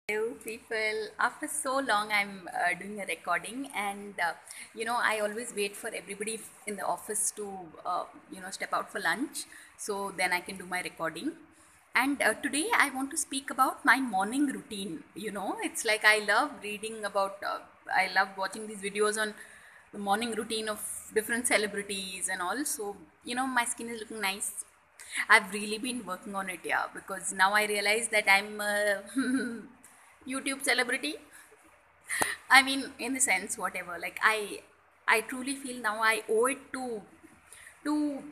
Hello, people. After so long, I'm doing a recording, and I always wait for everybody in the office to step out for lunch, so then I can do my recording. And today, I want to speak about my morning routine. It's like I love reading about, I love watching these videos on the morning routine of different celebrities and all. So, my skin is looking nice. I've really been working on it, yeah, because now I realize that I'm a YouTube celebrity. I mean, in the sense, whatever. Like I truly feel now I owe it to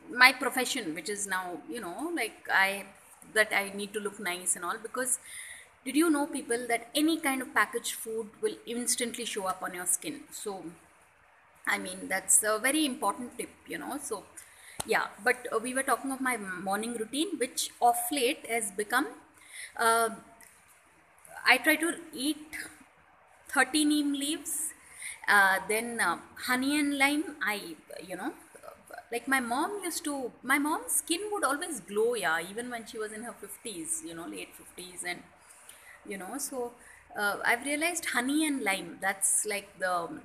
my profession, which is now like that I need to look nice and all. Because did you know, people, that any kind of packaged food will instantly show up on your skin? So I mean, that's a very important tip. So, yeah, but we were talking of my morning routine, which of late has become. Uh, I try to eat 30 neem leaves, then honey and lime. Like my mom's skin would always glow, yeah, even when she was in her 50s, late 50s, and so I've realized honey and lime, that's like the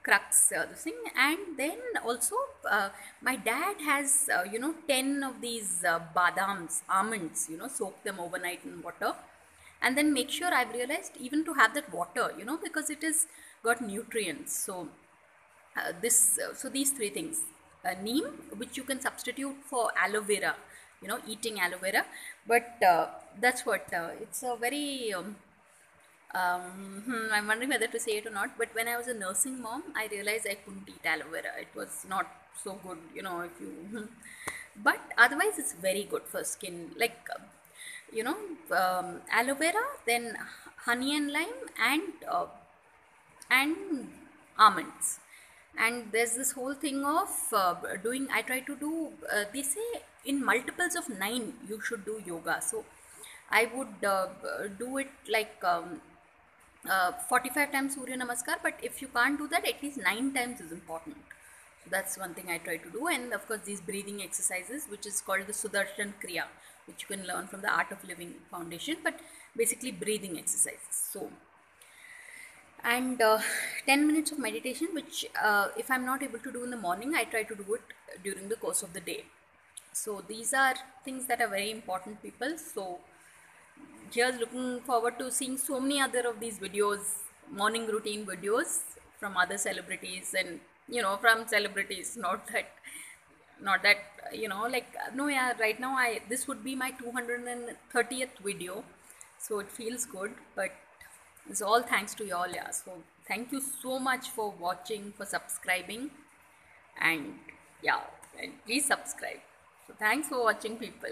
crux, the thing. And then also my dad has 10 of these badams, almonds, soak them overnight in water, and then make sure, I've realized, even to have that water, because it is got nutrients. So so these three things, neem, which you can substitute for aloe vera, eating aloe vera. But that's what, it's a very I'm wondering whether to say it or not. But when I was a nursing mom, I realized I couldn't eat aloe vera. It was not so good, if you. But otherwise, it's very good for skin. Like, aloe vera, then honey and lime, and almonds. And there's this whole thing of doing. I try to do. They say in multiples of 9, you should do yoga. So I would do it like 45 times Surya Namaskar, but if you can't do that, at least 9 times is important. So that's one thing I try to do. And of course, these breathing exercises, which is called the Sudarshan Kriya, which you can learn from the Art of Living Foundation, but basically breathing exercises. So, and 10 minutes of meditation, which if I'm not able to do in the morning, I try to do it during the course of the day. So these are things that are very important, people. So just looking forward to seeing so many other of these videos, morning routine videos from other celebrities, and from celebrities, not that like, no, yeah, right now I this would be my 230th video, so it feels good. But it's all thanks to y'all, yeah. So thank you so much for watching, for subscribing, and yeah, and please subscribe. So thanks for watching, people.